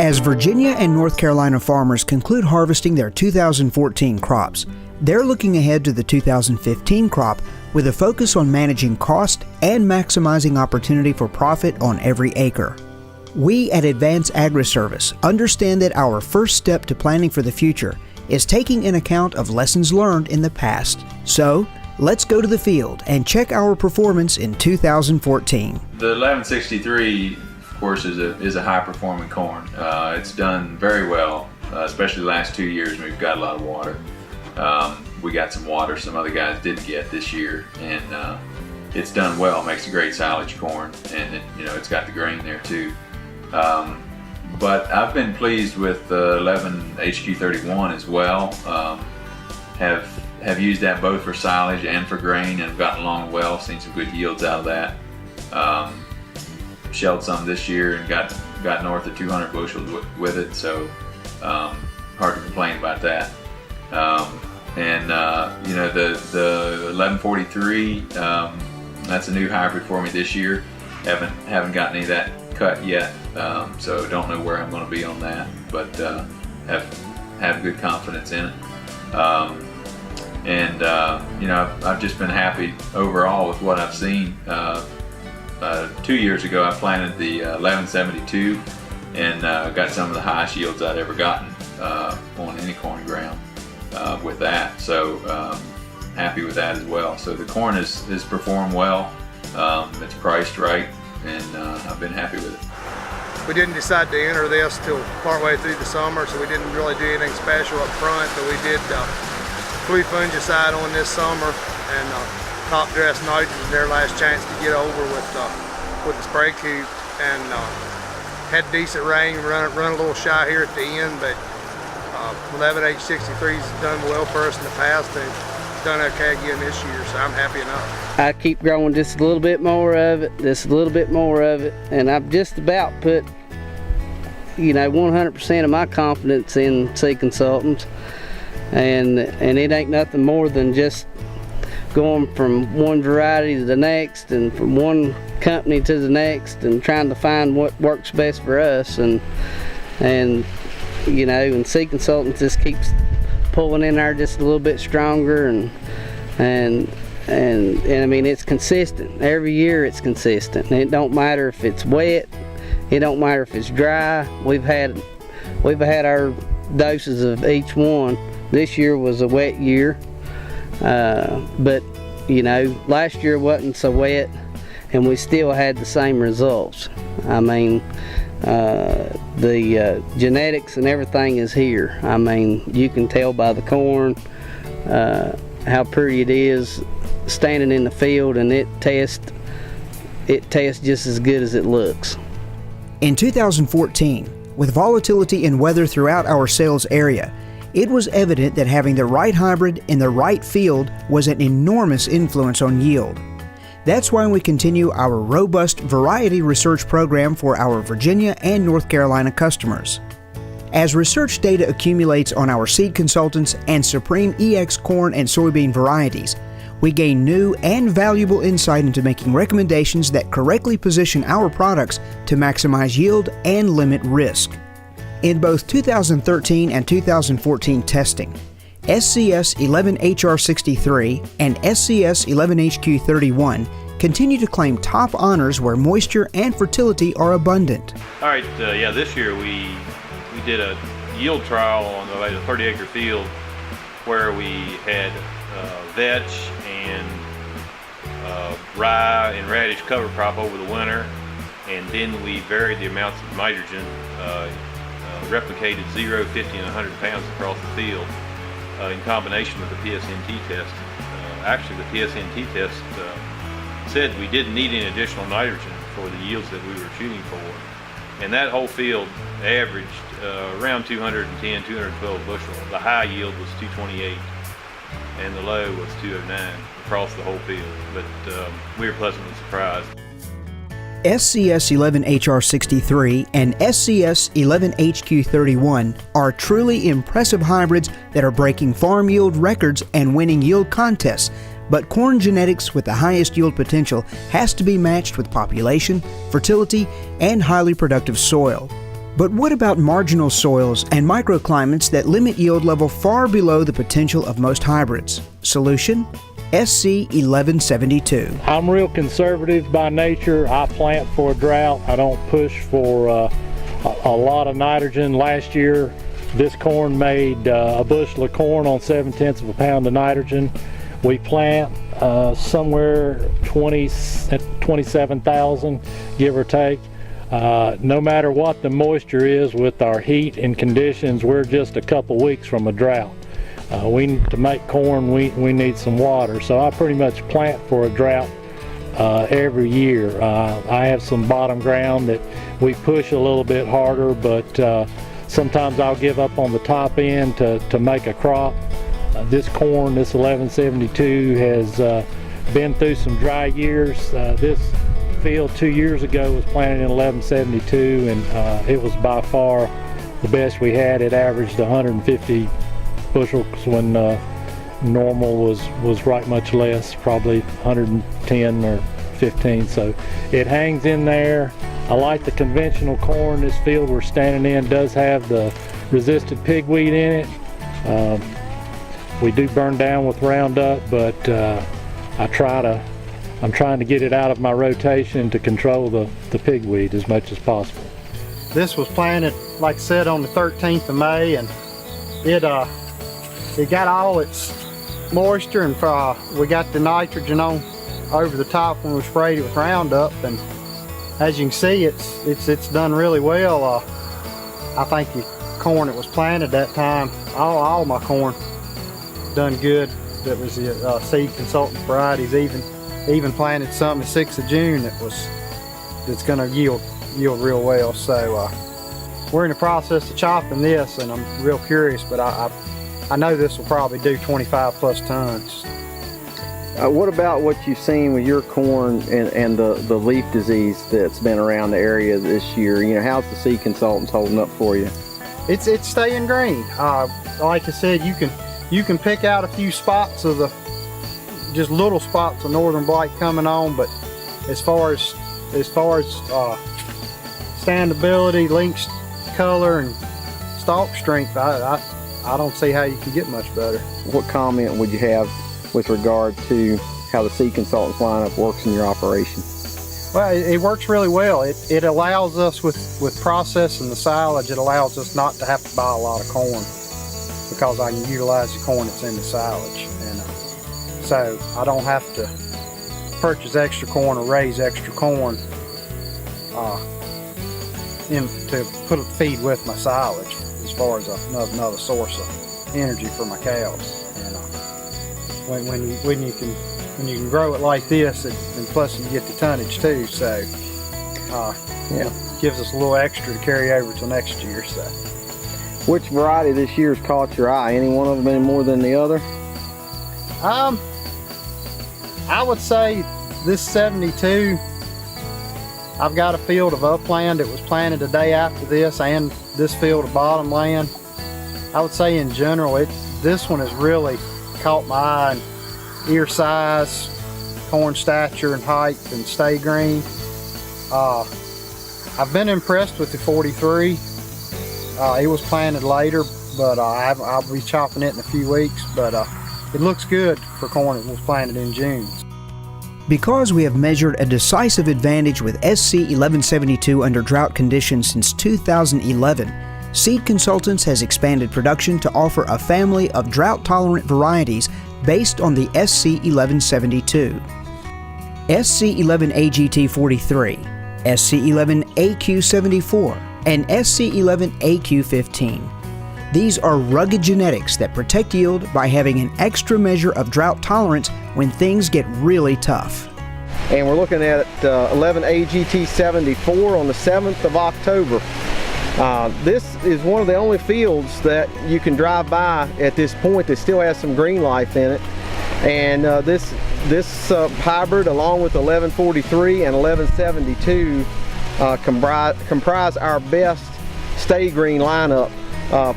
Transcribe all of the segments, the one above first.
As Virginia and North Carolina farmers conclude harvesting their 2014 crops, they're looking ahead to the 2015 crop with a focus on managing cost and maximizing opportunity for profit on every acre. We at Advanced Agra Service understand that our first step to planning for the future is taking in account of lessons learned in the past. So, let's go to the field and check our performance in 2014. The 1163, of course, is a high-performing corn. It's done very well, especially the last 2 years. We've got a lot of water. We got some water some other guys didn't get this year, and it's done well. It makes a great silage corn, and it's got the grain there too. But I've been pleased with 11 HQ31 as well. Have used that both for silage and for grain, and have gotten along well. Seen some good yields out of that. Shelled some this year and got north of 200 bushels with it, so hard to complain about that. The 1143, that's a new hybrid for me this year. Haven't gotten any of that cut yet, so don't know where I'm going to be on that, but have good confidence in it. I've just been happy overall with what I've seen. 2 years ago I planted the 1172 and got some of the highest yields I'd ever gotten on any corn ground with that, so happy with that as well. So the corn has performed well. It's priced right, and I've been happy with it. We didn't decide to enter this till partway through the summer, so we didn't really do anything special up front, but we did flea fungicide on this summer, and top dress nitrogen, their last chance to get over with the spray coop, and had decent rain, run a little shy here at the end, but 11H63's done well for us in the past, and it's done okay again this year, so I'm happy enough. I keep growing just a little bit more of it, just a little bit more of it, and I've just about put 100% of my confidence in Seed Consultants, and it ain't nothing more than just going from one variety to the next, and from one company to the next, and trying to find what works best for us, and Seed Consultants just keeps pulling in there just a little bit stronger, and I mean, it's consistent. Every year it's consistent. It don't matter if it's wet, it don't matter if it's dry. We've had our doses of each one. This year was a wet year, but last year wasn't so wet, and we still had the same results. I mean, the genetics and everything is here. I mean, you can tell by the corn how pretty it is standing in the field, and it tests just as good as it looks. In 2014, with volatility in weather throughout our sales area, it was evident that having the right hybrid in the right field was an enormous influence on yield. That's why we continue our robust variety research program for our Virginia and North Carolina customers. As research data accumulates on our Seed Consultants and Supreme EX corn and soybean varieties, we gain new and valuable insight into making recommendations that correctly position our products to maximize yield and limit risk. In both 2013 and 2014 testing, SCS 11HR63 and SCS 11HQ31 continue to claim top honors where moisture and fertility are abundant. All right, this year we did a yield trial on a 30-acre field where we had vetch and rye and radish cover crop over the winter, and then we varied the amounts of nitrogen, replicated 0, 50, and 100 pounds across the field in combination with the PSNT test. Actually, the PSNT test said we didn't need any additional nitrogen for the yields that we were shooting for, and that whole field averaged around 210, 212 bushel. The high yield was 228 and the low was 209 across the whole field, but we were pleasantly surprised. SCS 11HR63 and SCS 11HQ31 are truly impressive hybrids that are breaking farm yield records and winning yield contests, but corn genetics with the highest yield potential has to be matched with population, fertility, and highly productive soil. But what about marginal soils and microclimates that limit yield level far below the potential of most hybrids? Solution? SC 1172. I'm real conservative by nature. I plant for a drought. I don't push for a lot of nitrogen. Last year, this corn made a bushel of corn on 7/10 of a pound of nitrogen. We plant somewhere 27,000, give or take. No matter what the moisture is with our heat and conditions, we're just a couple weeks from a drought. To make corn, we need some water. So I pretty much plant for a drought every year. I have some bottom ground that we push a little bit harder, but sometimes I'll give up on the top end to make a crop. This corn, this 1172, has been through some dry years. This field 2 years ago was planted in 1172, and it was by far the best we had. It averaged 150 bushels when normal was right much less, probably 110 or 15. So it hangs in there. I like the conventional corn. This field we're standing in does have the resistant pigweed in it. We do burn down with Roundup, but I'm trying to get it out of my rotation to control the pigweed as much as possible. This was planted, like I said, on the 13th of May, and it got all its moisture, and we got the nitrogen on over the top when we sprayed it with Roundup, and as you can see, it's done really well. I think the corn that was planted that time, all my corn done good. That was the seed consultant varieties. Even planted some the 6th of June that's going to yield real well. So we're in the process of chopping this, and I'm real curious, but I know this will probably do 25 plus tons. What about what you've seen with your corn and the leaf disease that's been around the area this year? You know, how's the seed consultants holding up for you? It's staying green. Like I said, you can pick out a few spots of just little spots of northern blight coming on, but as far as standability, length, color, and stalk strength, I don't see how you can get much better. What comment would you have with regard to how the seed consultants lineup works in your operation? Well, it works really well. It allows us with processing the silage, it allows us not to have to buy a lot of corn, because I can utilize the corn that's in the silage, and so I don't have to purchase extra corn or raise extra corn to put a feed with my silage, as far as another source of energy for my cows. And when you can grow it like this, and plus you get the tonnage too, so it gives us a little extra to carry over till next year. So. Which variety this year has caught your eye? Any one of them any more than the other? I would say this 72. I've got a field of upland that was planted the day after this, and this field of bottomland. I would say in general, this one has really caught my eye in ear size, corn stature and height, and stay green. I've been impressed with the 43. It was planted later, but I'll be chopping it in a few weeks, but it looks good for corn that was planted in June. Because we have measured a decisive advantage with SC 1172 under drought conditions since 2011, Seed Consultants has expanded production to offer a family of drought-tolerant varieties based on the SC 1172. SC 11 AGT 43, SC 11 AQ 74, and SC 11 AQ 15. These are rugged genetics that protect yield by having an extra measure of drought tolerance when things get really tough. And we're looking at 11 AGT 74 on the 7th of October. This is one of the only fields that you can drive by at this point that still has some green life in it. And this hybrid, along with 1143 and 1172, comprise our best stay green lineup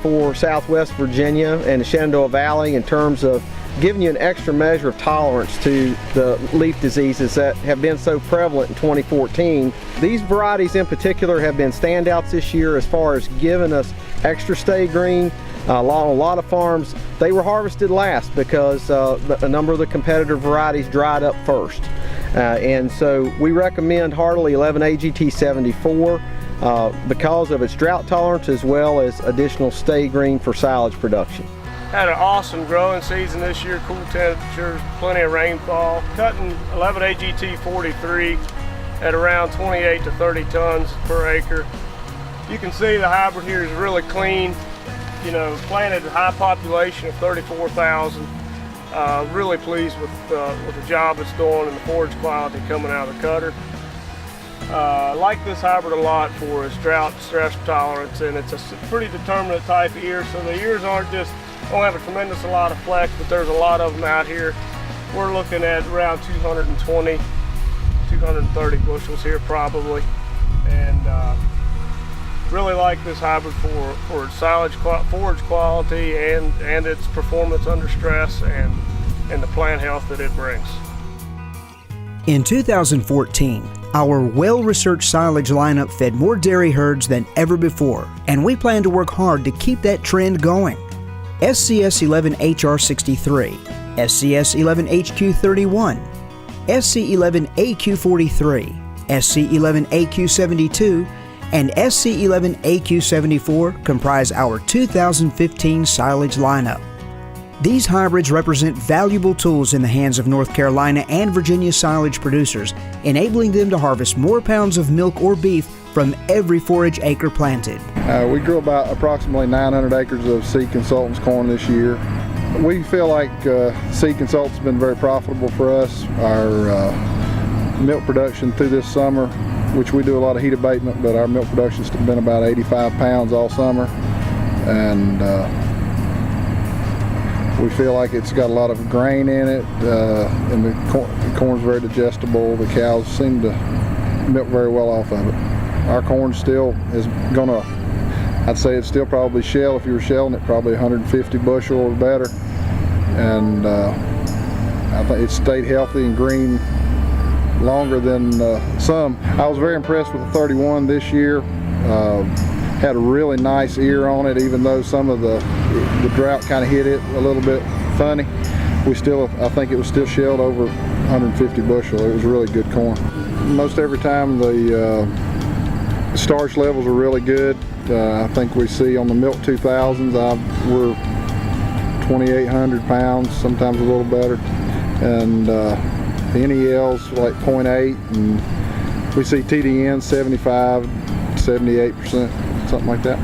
for Southwest Virginia and the Shenandoah Valley in terms of giving you an extra measure of tolerance to the leaf diseases that have been so prevalent in 2014. These varieties in particular have been standouts this year as far as giving us extra stay green. A lot of farms, they were harvested last because a number of the competitor varieties dried up first. And so we recommend heartily 11 AGT 74 because of its drought tolerance as well as additional stay green for silage production. Had an awesome growing season this year, cool temperatures, plenty of rainfall. Cutting 11 AGT 43 at around 28 to 30 tons per acre. You can see the hybrid here is really clean. You know, planted a high population of 34,000. Really pleased with the job it's doing and the forage quality coming out of the cutter. I like this hybrid a lot for its drought stress tolerance, and it's a pretty determinate type of ear, so the ears don't have a tremendous lot of flex, but there's a lot of them out here. We're looking at around 220, 230 bushels here probably, and really like this hybrid for its silage forage quality and its performance under stress and the plant health that it brings. In 2014, our well-researched silage lineup fed more dairy herds than ever before, and we plan to work hard to keep that trend going. SCS 11 HR 63, SCS 11 HQ 31, SC 11 AQ 43, SC 11 AQ 72, and SC 11 AQ 74 comprise our 2015 silage lineup. These hybrids represent valuable tools in the hands of North Carolina and Virginia silage producers, enabling them to harvest more pounds of milk or beef from every forage acre planted. We grew about approximately 900 acres of Seed Consultants corn this year. We feel like Seed Consultants have been very profitable for us. Our milk production through this summer, which we do a lot of heat abatement, but our milk production's been about 85 pounds all summer. And we feel like it's got a lot of grain in it, and the corn's very digestible. The cows seem to milk very well off of it. Our corn still is gonna, I'd say it's still probably shell, if you were shelling it, probably 150 bushel or better. And I think it's stayed healthy and green longer than some. I was very impressed with the 31 this year. Had a really nice ear on it, even though some of the drought kind of hit it a little bit funny. I think it was still shelled over 150 bushel. It was really good corn. Most every time the starch levels are really good. I think we see on the milk 2000s, we're 2,800 pounds, sometimes a little better. And the NEL's like 0.8, and we see TDN 75, 78%, something like that.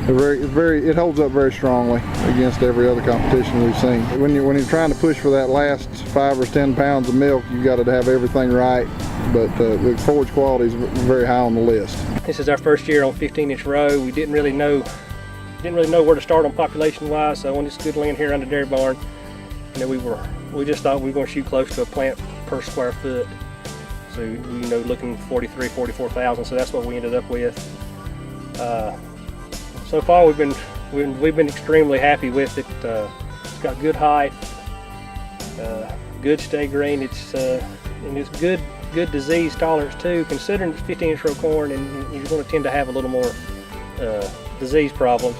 It holds up very strongly against every other competition we've seen. When you're trying to push for that last 5 or 10 pounds of milk, you've got to have everything right. But the forage quality is very high on the list. This is our first year on 15-inch row. We didn't really know where to start on population-wise. So on this good land here under Dairy Barn, we just thought we were going to shoot close to a plant per square foot. So looking 43, 44,000. So that's what we ended up with. So far, we've been extremely happy with it. It's got good height, good stay green. And it's good disease tolerance too. Considering it's 15-inch row corn, and you're going to tend to have a little more disease problems.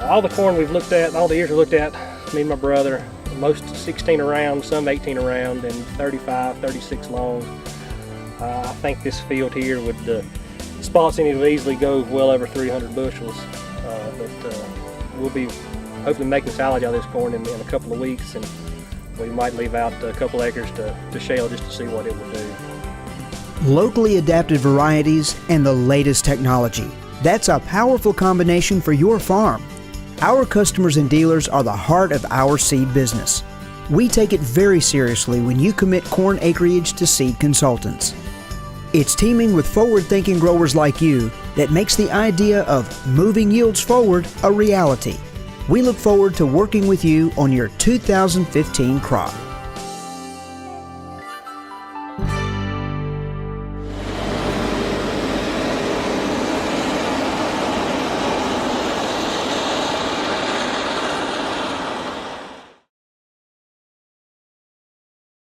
All the corn we've looked at, all the ears we looked at, me and my brother, most 16 around, some 18 around, and 35, 36 long. I think this field here would. Spots in it will easily go well over 300 bushels, but we'll be hopefully making silage out of this corn in a couple of weeks, and we might leave out a couple acres to shell just to see what it will do. Locally adapted varieties and the latest technology. That's a powerful combination for your farm. Our customers and dealers are the heart of our seed business. We take it very seriously when you commit corn acreage to Seed Consultants. It's teaming with forward-thinking growers like you that makes the idea of moving yields forward a reality. We look forward to working with you on your 2015 crop.